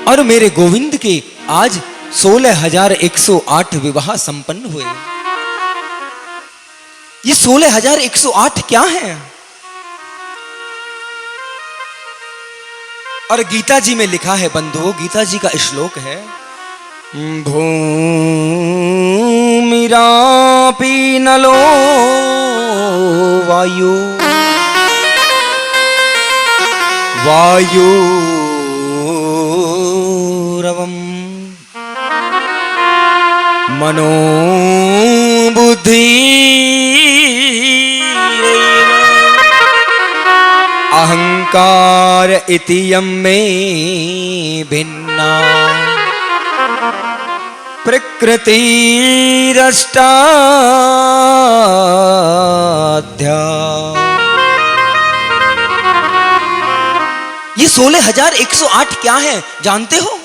और मेरे गोविंद के आज 16,108 विवाह संपन्न हुए। ये 16,108 क्या है? और गीता जी में लिखा है बंधुओं, गीता जी का श्लोक है, भूमिरापि नलो वायु वायुरवम् मनो बुद्धि अहंकार इति यं मे भिन्ना प्रकृतिरष्टाध्या। ये 16,108 क्या है जानते हो?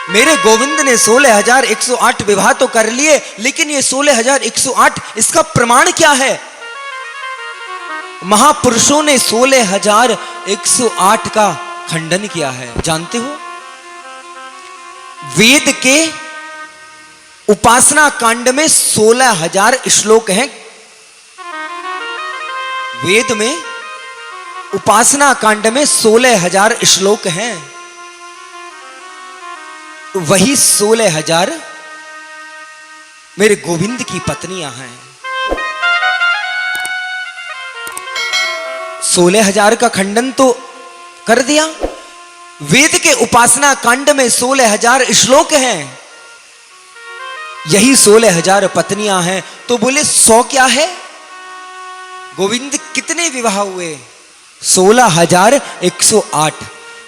मेरे गोविंद ने 16,108 विवाह तो कर लिए, लेकिन ये 16,108 इसका प्रमाण क्या है? महापुरुषों ने 16,108 का खंडन किया है, जानते हो? वेद के उपासना कांड में 16,000 श्लोक हैं। वेद में उपासना कांड में 16,000 श्लोक हैं। वही 16,000 मेरे गोविंद की पत्नियां हैं। 16,000 का खंडन तो कर दिया। वेद के उपासना कांड में 16,000 श्लोक हैं, यही 16,000 पत्नियां हैं। तो बोले 100 क्या है? गोविंद कितने विवाह हुए? 16,108।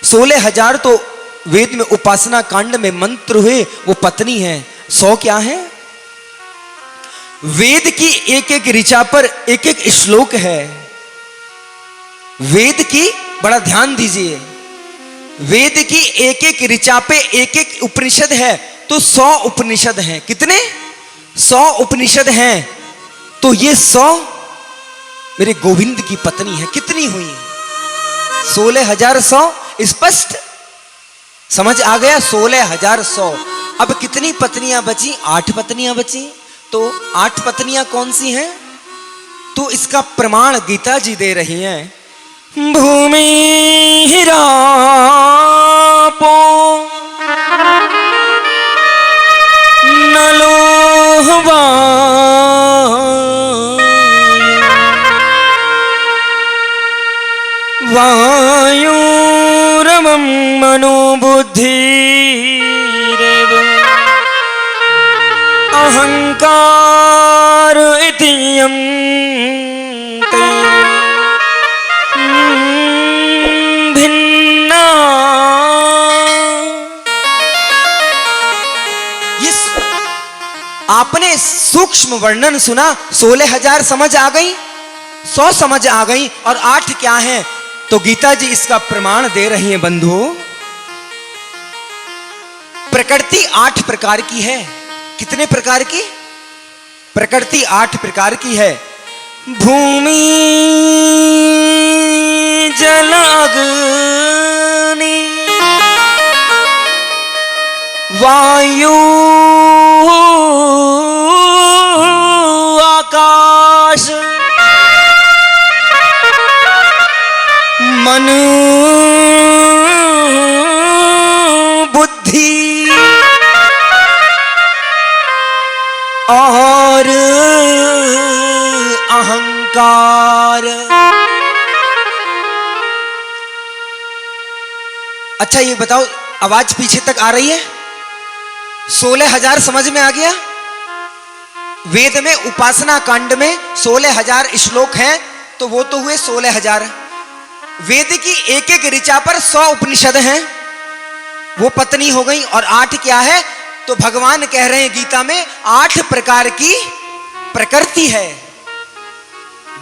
16,000 तो वेद में उपासना कांड में मंत्र हुए, वो पत्नी है। 100 क्या है? वेद की एक एक ऋचा पर एक एक श्लोक है। वेद की, बड़ा ध्यान दीजिए, वेद की एक एक ऋचा पे एक एक उपनिषद है, तो 100 उपनिषद हैं। कितने? 100 उपनिषद हैं। तो ये 100 मेरे गोविंद की पत्नी है। कितनी हुई? 16,100 स्पष्ट समझ आ गया? 16,100। अब कितनी पत्नियां बची? 8 पत्नियां बची। तो 8 पत्नियां कौन सी हैं? तो इसका प्रमाण गीता जी दे रही हैं। भूमि हिरापो नलो वायुरवं मनो बुद्धिरेव अहंकार इति यं ते भिन्ना। आपने सूक्ष्म वर्णन सुना। 16,000 समझ आ गई, 100 समझ आ गई, और 8 क्या है? तो गीता जी इसका प्रमाण दे रही हैं बंधुओं। प्रकृति 8 प्रकार की है। कितने प्रकार की? प्रकृति 8 प्रकार की है। भूमि जल अग्नि वायु आकाश मन बुद्धि और अहंकार। अच्छा ये बताओ, आवाज पीछे तक आ रही है? 16,000 समझ में आ गया? वेद में उपासना कांड में 16,000 श्लोक हैं, तो वो तो हुए 16,000। वेद की एक एक ऋचा पर 100 उपनिषद हैं, वो पत्नी हो गई। और 8 क्या है? तो भगवान कह रहे हैं गीता में 8 प्रकार की प्रकृति है।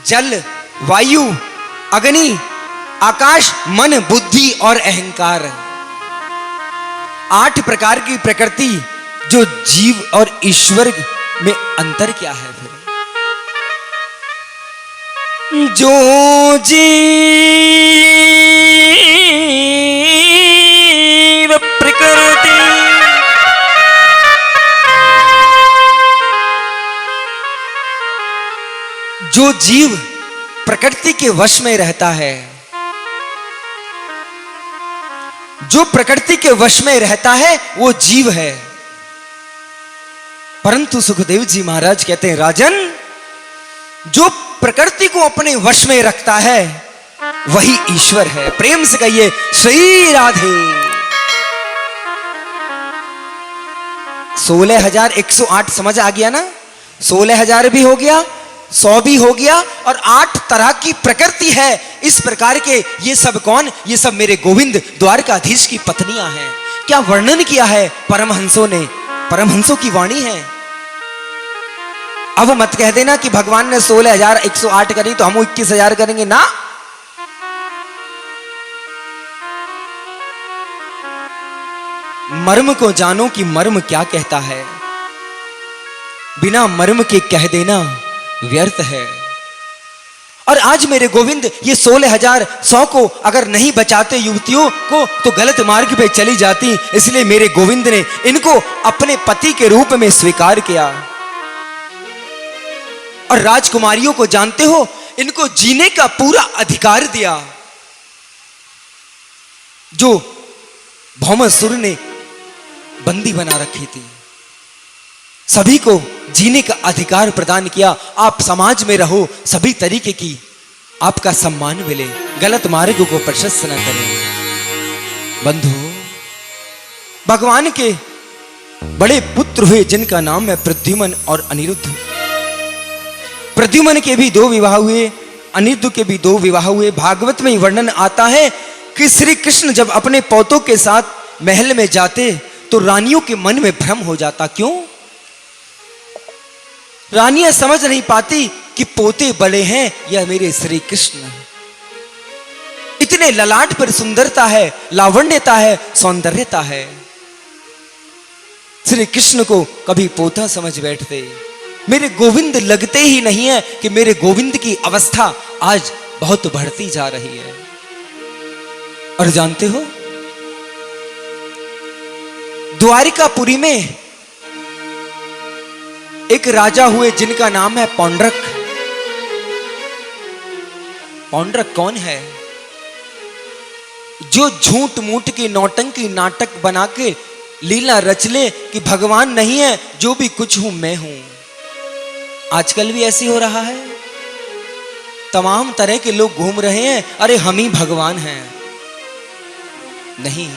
जल, वायु, अग्नि, आकाश, मन, बुद्धि और अहंकार। 8 प्रकार की प्रकृति। जो जीव और ईश्वर में अंतर क्या है फिर? जो जीव जो जीव प्रकृति के वश में रहता है, जो प्रकृति के वश में रहता है वो जीव है। परंतु सुखदेव जी महाराज कहते हैं, राजन, जो प्रकृति को अपने वश में रखता है वही ईश्वर है। प्रेम से कहिए श्री राधे। 16,108 समझ आ गया ना? 16,000 भी हो गया, 100 भी हो गया, और 8 तरह की प्रकृति है इस प्रकार के। ये सब कौन? ये सब मेरे गोविंद द्वारकाधीश की पत्नियां हैं। क्या वर्णन किया है परमहंसों ने, परमहंसों की वाणी है। अब मत कह देना कि भगवान ने 16,108 करी तो हम 21,000 करेंगे ना। मर्म को जानो कि मर्म क्या कहता है, बिना मर्म के कह देना व्यर्थ है। और आज मेरे गोविंद ये 16,100 को अगर नहीं बचाते युवतियों को तो गलत मार्ग पे चली जाती। इसलिए मेरे गोविंद ने इनको अपने पति के रूप में स्वीकार किया। और राजकुमारियों को जानते हो, इनको जीने का पूरा अधिकार दिया। जो भौमासुर ने बंदी बना रखी थी, सभी को जीने का अधिकार प्रदान किया। आप समाज में रहो, सभी तरीके की आपका सम्मान मिले, गलत मार्ग को प्रशस्त न करें। बंधु, भगवान के बड़े पुत्र हुए जिनका नाम है प्रद्युम्न और अनिरुद्ध। प्रद्युम्न के भी 2 विवाह हुए, अनिरुद्ध के भी 2 विवाह हुए। भागवत में वर्णन आता है कि श्री कृष्ण जब अपने पोतों के साथ महल में जाते तो रानियों के मन में भ्रम हो जाता। क्यों? रानियां समझ नहीं पाती कि पोते बड़े हैं या मेरे श्री कृष्ण। इतने ललाट पर सुंदरता है, लावण्यता है, सौंदर्यता है। श्री कृष्ण को कभी पोता समझ बैठते। मेरे गोविंद लगते ही नहीं है कि मेरे गोविंद की अवस्था आज बहुत बढ़ती जा रही है। और जानते हो, द्वारिकापुरी में एक राजा हुए जिनका नाम है पौंड्रक। पौंड्रक कौन है? जो झूठ मूठ की नौटंकी नाटक बना के लीला रच ले कि भगवान नहीं है, जो भी कुछ हूं मैं हूं। आजकल भी ऐसी हो रहा है। तमाम तरह के लोग घूम रहे हैं, अरे हम ही भगवान हैं। नहीं,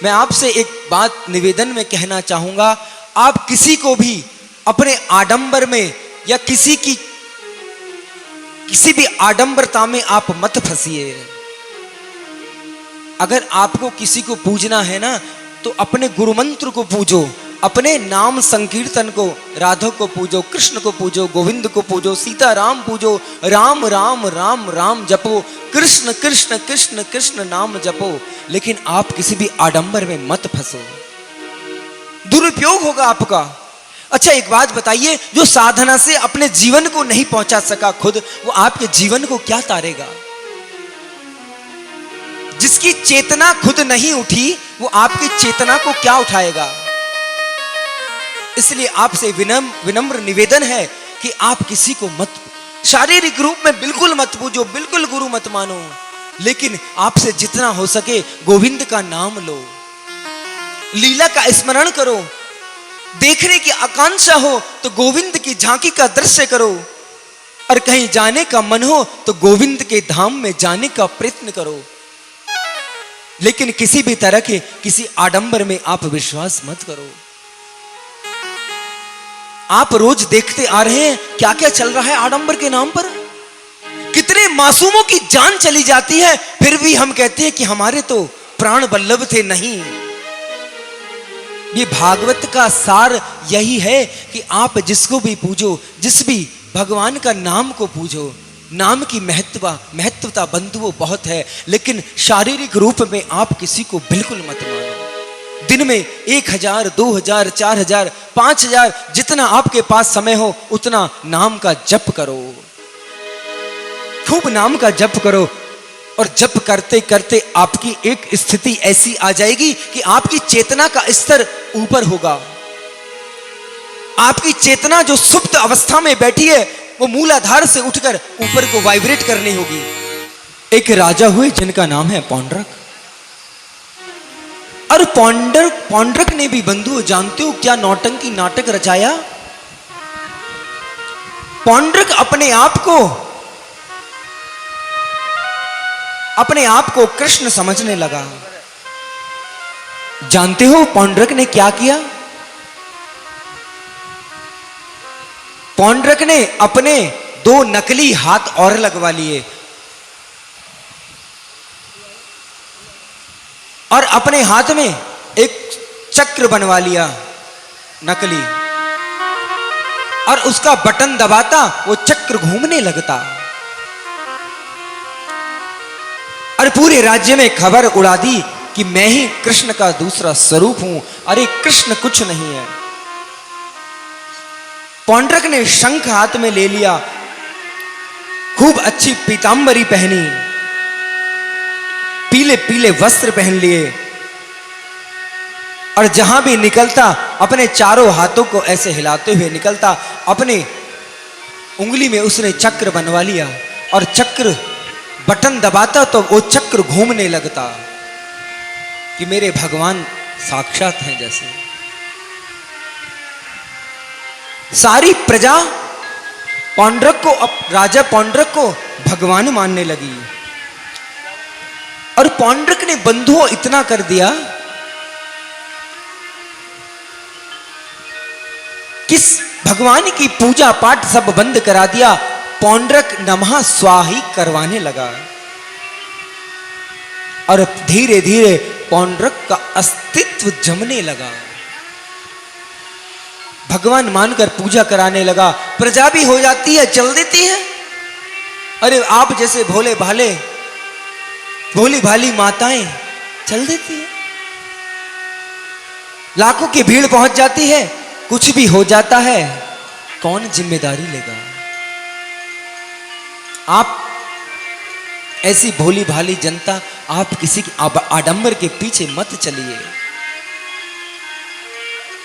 मैं आपसे एक बात निवेदन में कहना चाहूंगा, आप किसी को भी अपने आडंबर में या किसी भी आडंबरता में आप मत फंसिए। अगर आपको किसी को पूजना है ना, तो अपने गुरु मंत्र को पूजो, अपने नाम संकीर्तन को, राधा को पूजो, कृष्ण को पूजो, गोविंद को पूजो, सीता राम पूजो, राम राम राम राम जपो, कृष्ण कृष्ण कृष्ण कृष्ण नाम जपो। लेकिन आप किसी भी आडंबर में मत फंसो, दुरुपयोग होगा आपका। अच्छा एक बात बताइए, जो साधना से अपने जीवन को नहीं पहुंचा सका खुद, वो आपके जीवन को क्या तारेगा? जिसकी चेतना खुद नहीं उठी, वो आपकी चेतना को क्या उठाएगा? इसलिए आपसे विनम्र निवेदन है कि आप किसी को मत, शारीरिक रूप में बिल्कुल मत पूजो, बिल्कुल गुरु मत मानो, लेकिन आपसे जितना हो सके गोविंद का नाम लो, लीला का स्मरण करो। देखने की आकांक्षा हो तो गोविंद की झांकी का दृश्य करो, और कहीं जाने का मन हो तो गोविंद के धाम में जाने का प्रयत्न करो। लेकिन किसी भी तरह के किसी आडंबर में आप विश्वास मत करो। आप रोज देखते आ रहे हैं क्या क्या चल रहा है आडंबर के नाम पर। कितने मासूमों की जान चली जाती है, फिर भी हम कहते हैं कि हमारे तो प्राण बल्लभ थे। नहीं, ये भागवत का सार यही है कि आप जिसको भी पूजो, जिस भी भगवान का नाम को पूजो, नाम की महत्वता बंधुओं बहुत है, लेकिन शारीरिक रूप में आप किसी को बिल्कुल मत मानो। दिन में 1,000, 2,000, 4,000, 5,000 जितना आपके पास समय हो उतना नाम का जप करो, खूब नाम का जप करो। और जप करते करते आपकी एक स्थिति ऐसी आ जाएगी कि आपकी चेतना का स्तर ऊपर होगा। आपकी चेतना जो सुप्त अवस्था में बैठी है वो मूलाधार से उठकर ऊपर को वाइब्रेट करनी होगी। एक राजा हुए जिनका नाम है पौंड्रक, और पौंड्रक ने भी बंधुओं जानते हो क्या नौटंकी नाटक रचाया। पौंड्रक अपने आप को कृष्ण समझने लगा। जानते हो पौंड्रक ने क्या किया? पौंड्रक ने अपने 2 नकली हाथ और लगवा लिए और अपने हाथ में एक चक्र बनवा लिया नकली, और उसका बटन दबाता वो चक्र घूमने लगता और पूरे राज्य में खबर उड़ा दी कि मैं ही कृष्ण का दूसरा स्वरूप हूं। अरे कृष्ण कुछ नहीं है। पौंड्रक ने शंख हाथ में ले लिया, खूब अच्छी पीतांबरी पहनी, पीले पीले वस्त्र पहन लिए, और जहां भी निकलता अपने चारों हाथों को ऐसे हिलाते हुए निकलता। अपने उंगली में उसने चक्र बनवा लिया और चक्र बटन दबाता तो वो चक्र घूमने लगता कि मेरे भगवान साक्षात हैं जैसे। सारी प्रजा राजा पौंड्रक को भगवान मानने लगी, और पौंड्रक ने बंधुओं इतना कर दिया किस भगवान की पूजा पाठ सब बंद करा दिया। पौंड्रक नमः स्वाही करवाने लगा और धीरे धीरे पौंड्रक का अस्तित्व जमने लगा। भगवान मानकर पूजा कराने लगा। प्रजा भी हो जाती है, चल देती है। अरे आप जैसे भोली भाली माताएं चल देती है। लाखों की भीड़ पहुंच जाती है, कुछ भी हो जाता है, कौन जिम्मेदारी लेगा? आप ऐसी भोली भाली जनता, आप किसी की आडंबर के पीछे मत चलिए।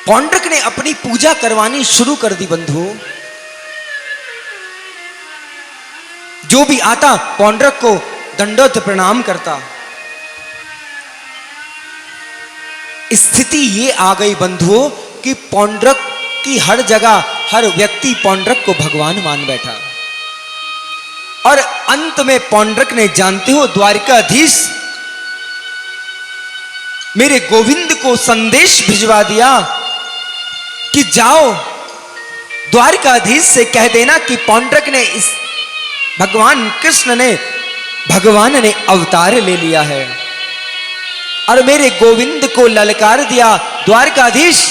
पौंड्रक ने अपनी पूजा करवानी शुरू कर दी बंधुओं। जो भी आता पौंड्रक को दंडोत प्रणाम करता। स्थिति ये आ गई बंधुओं कि पौंड्रक की हर जगह हर व्यक्ति पौंड्रक को भगवान मान बैठा। और अंत में पौंड्रक ने, जानते हो, द्वारिकाधीश मेरे गोविंद को संदेश भिजवा दिया कि जाओ द्वारिकाधीश से कह देना कि पौंड्रक ने भगवान ने अवतार ले लिया है और मेरे गोविंद को ललकार दिया, द्वारिकाधीश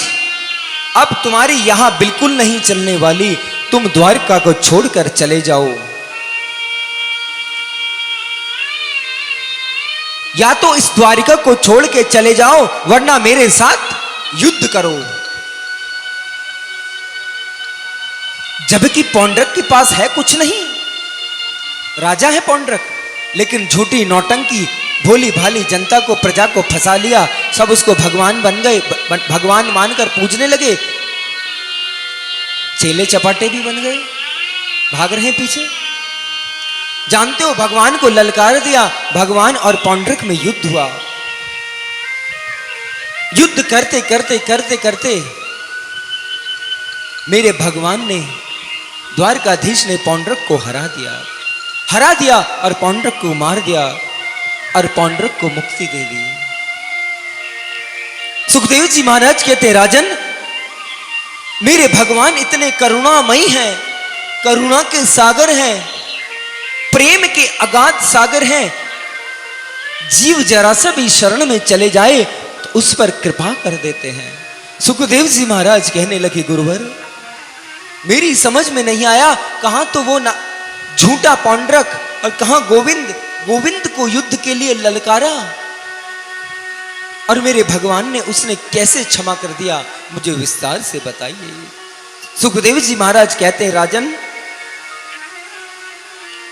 अब तुम्हारी यहां बिल्कुल नहीं चलने वाली, तुम द्वारिका को छोड़कर चले जाओ। या तो इस द्वारिका को छोड़ के चले जाओ वरना मेरे साथ युद्ध करो। जबकि पौंड्रक के पास है कुछ नहीं, राजा है पौंड्रक, लेकिन झूठी नौटंकी भोली भाली जनता को, प्रजा को फंसा लिया। सब उसको भगवान बन गए, भगवान मानकर पूजने लगे। चेले चपाटे भी बन गए, भाग रहे पीछे। जानते हो, भगवान को ललकार दिया, भगवान और पौंड्रक में युद्ध हुआ। युद्ध करते करते करते करते मेरे भगवान ने, द्वारकाधीश ने पौंड्रक को हरा दिया और पौंड्रक को मार दिया और पौंड्रक को मुक्ति दे दी। सुखदेव जी महाराज कहते हैं, राजन मेरे भगवान इतने करुणामयी हैं, करुणा के सागर हैं, प्रेम के अगाध सागर हैं। जीव जरा सा भी शरण में चले जाए तो उस पर कृपा कर देते हैं। सुखदेव जी महाराज कहने लगे, गुरुवर मेरी समझ में नहीं आया, कहां तो वो झूठा पौंड्रक और कहां गोविंद को युद्ध के लिए ललकारा, और मेरे भगवान ने उसने कैसे क्षमा कर दिया, मुझे विस्तार से बताइए। सुखदेव जी महाराज कहते हैं, राजन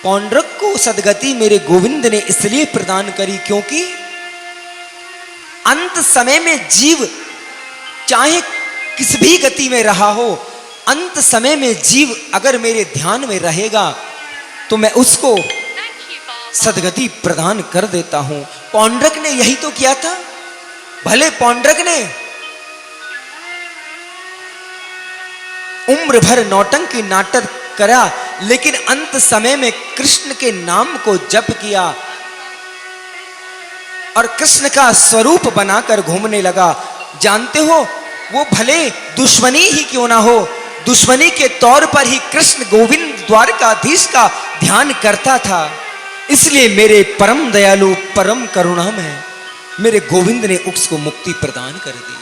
पौंड्रक को सदगति मेरे गोविंद ने इसलिए प्रदान करी क्योंकि अंत समय में जीव चाहे किस भी गति में रहा हो, अंत समय में जीव अगर मेरे ध्यान में रहेगा तो मैं उसको सदगति प्रदान कर देता हूं। पौंड्रक ने यही तो किया था। भले पौंड्रक ने उम्र भर नौटंकी नाटक करा, लेकिन अंत समय में कृष्ण के नाम को जप किया और कृष्ण का स्वरूप बनाकर घूमने लगा। जानते हो, वो भले दुश्मनी ही क्यों ना हो, दुश्मनी के तौर पर ही कृष्ण गोविंद द्वारकाधीश का ध्यान करता था। इसलिए मेरे परम दयालु परम करुणामय मेरे गोविंद ने उसको मुक्ति प्रदान कर दी।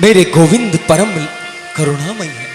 मेरे गोविंद परम करुणामय है।